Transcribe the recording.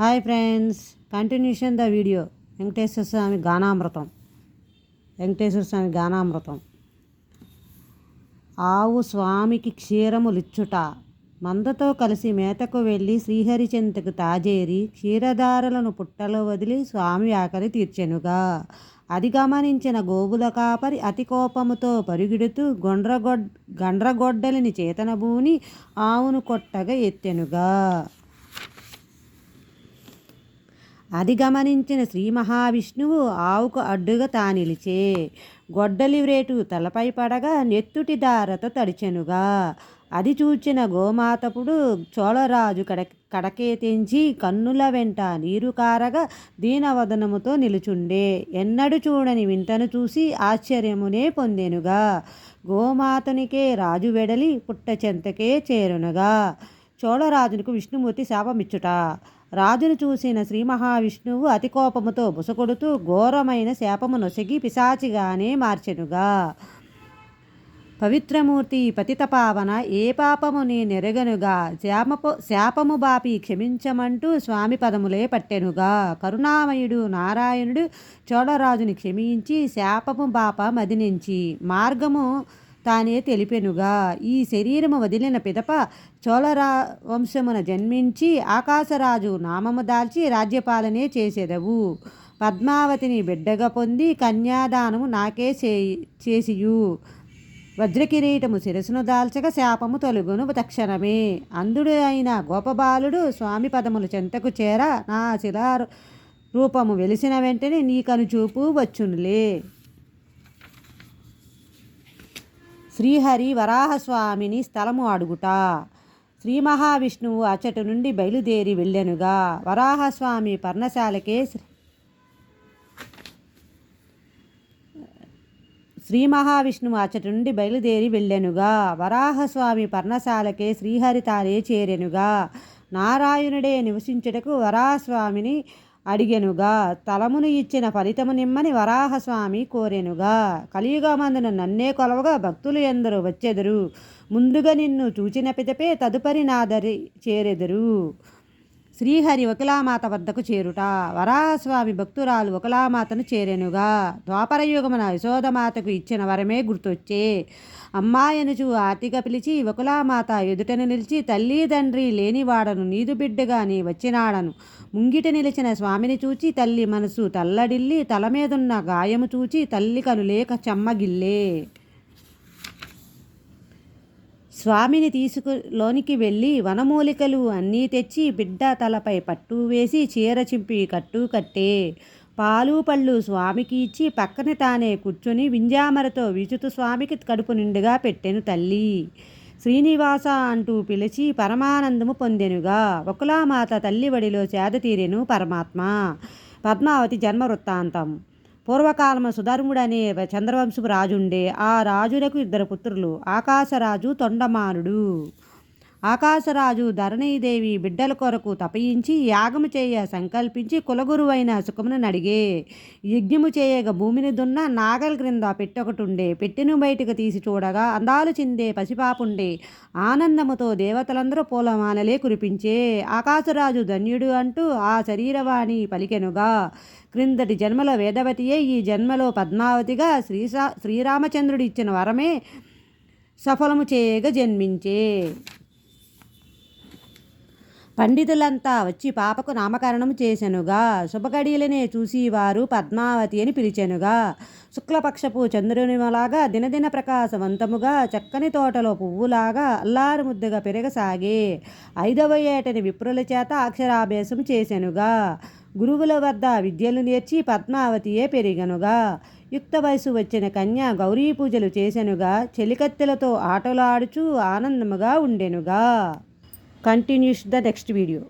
Hi friends, continuation the video. Venkateswara Swamy గానామృతం. ఆవు స్వామికి క్షీరములిచ్చుట. మందతో కలిసి మేతకు వెళ్ళి శ్రీహరిచెంతకు తాజేరి క్షీరధారలను పుట్టలో వదిలి స్వామి ఆకలి తీర్చెనుగా. అది గమనించిన గోవుల కాపరి అతి కోపముతో పరుగిడుతూ గండ్రగొడ్డలిని చేతనబూని ఆవును కొట్టగా ఎత్తెనుగా. అది గమనించిన శ్రీ మహావిష్ణువు ఆవుకు అడ్డుగా తానిలిచే గొడ్డలి వ్రేటు తలపై పడగా నెత్తుటి దారతో తడిచెనుగా. అది చూచిన గోమాతపుడు చోళరాజు కడకే తెంచి కన్నుల వెంట నీరు కారగా దీనవదనముతో నిలుచుండే. ఎన్నడు చూడని వింతను చూసి ఆశ్చర్యమునే పొందెనుగా. గోమాతనికే రాజు వెడలి పుట్ట చెంతకే చేరునుగా. చోళరాజునకు విష్ణుమూర్తి శాపమిచ్చుట. రాజును చూసిన శ్రీ మహావిష్ణువు అతి కోపముతో బుసకొడుతూ ఘోరమైన శాపము నొసగి పిశాచిగానే మార్చెనుగా. పవిత్రమూర్తి పతిత పావన, ఏ పాపము నీ నెరగనుగా, శాపము బాపి క్షమించమంటూ స్వామి పదములే పట్టెనుగా. కరుణామయుడు నారాయణుడు చోళరాజుని క్షమించి శాపము బాప మదినించి మార్గము తానే తెలిపెనుగా. ఈ శరీరము వదిలిన పిదప చోళరా వంశమున జన్మించి ఆకాశరాజు నామము దాల్చి రాజ్యపాలనే చేసెదవు. పద్మావతిని బిడ్డగా పొంది కన్యాదానము నాకే చేసియు. వజ్రకిరీటము శిరసును దాల్చగా శాపము తొలగును తక్షణమే. అంధుడు అయిన గోపబాలుడు స్వామి పదముల చెంతకు చేర నా శిలా రూపము వెలిసిన వెంటనే నీ కనుచూపు వచ్చునులే. శ్రీహరి వరాహస్వామిని స్థలము అడుగుట. శ్రీ మహావిష్ణువు అచ్చటి నుండి బయలుదేరి వెళ్ళెనుగా. వరాహస్వామి పర్ణశాలకే వరాహస్వామి పర్ణశాలకే శ్రీహరి తానే చేరెనుగా. నారాయణుడే నివసించుటకు వరాహస్వామిని అడిగెనుగా. తలమును ఇచ్చిన ఫలితము నిమ్మని వరాహస్వామి కోరెనుగా. కలియుగమందున నన్నే కొలవగా భక్తులు ఎందరూ వచ్చెదరు. ముందుగా నిన్ను చూచిన పిదపే తదుపరి నాదరి చేరెదరు. శ్రీహరి వకులామాత వద్దకు చేరుట. వరాహస్వామి భక్తురాలు వకులామాతను చేరెనుగా. ద్వాపరయుగమున యశోదమాతకు ఇచ్చిన వరమే గుర్తొచ్చే. అమ్మాయనుచు ఆర్తిగా పిలిచి వకులామాత ఎదుటను నిలిచి, తల్లి తండ్రి లేనివాడను, నీదు బిడ్డగా నీ వచ్చినాడను. ముంగిట నిలిచిన స్వామిని చూచి తల్లి మనసు తల్లడిల్లి, తల మీదున్న గాయము చూచి తల్లి కనులేక చెమ్మగిల్లే. స్వామిని లోనికి వెళ్ళి వనమూలికలు అన్నీ తెచ్చి బిడ్డ తలపై పట్టు వేసి చీర చింపి కట్టు కట్టే. పాలు పళ్ళు స్వామికి ఇచ్చి పక్కన తానే కూర్చొని వింజామరతో విచుతు స్వామికి కడుపు నిండుగా పెట్టెను తల్లి. శ్రీనివాస అంటూ పిలిచి పరమానందము పొందెనుగా. వకులామాత తల్లి వడిలో సేద తీరెను పరమాత్మ. పద్మావతి జన్మ వృత్తాంతం. పూర్వకాలము సుధర్ముడనే చంద్రవంశపు రాజుండే. ఆ రాజులకు 2 పుత్రులు. ఆకాశరాజు, తొండమానుడు. ఆకాశరాజు ధరణీదేవి బిడ్డల కొరకు తపయించి యాగము చేయ సంకల్పించి కులగురువైన సుఖమును నడిగే. యజ్ఞము చేయగా భూమిని దున్న నాగల క్రింద పెట్టొకటుండే. పెట్టెను బయటకు తీసి చూడగా అందాలు చిందే పసిపాపుండే. ఆనందముతో దేవతలందరూ పూలమాలలే కురిపించే. ఆకాశరాజు ధన్యుడు అంటూ ఆ శరీరవాణి పలికెనుగా. క్రిందటి జన్మలో వేదవతియే ఈ జన్మలో పద్మావతిగా శ్రీరామచంద్రుడు ఇచ్చిన వరమే సఫలము చేయగా జన్మించే. పండితులంతా వచ్చి పాపకు నామకరణం చేసెనుగా. శుభగడియలనే చూసి వారు పద్మావతి అని పిలిచెనుగా. శుక్లపక్షపు చంద్రునిలాగా దినదిన ప్రకాశవంతముగా చక్కని తోటలో పువ్వులాగా అల్లారు ముద్దుగా పెరగసాగే. 5వ ఏటని విప్రుల చేత అక్షరాభ్యాసం చేసెనుగా. గురువుల వద్ద విద్యలు నేర్చి పద్మావతియే పెరిగనుగా. యుక్త వయసు వచ్చిన కన్య గౌరీ పూజలు చేసెనుగా. చెలికత్తెలతో ఆటలు ఆడుచూ ఆనందముగా ఉండెనుగా. Continues the next video.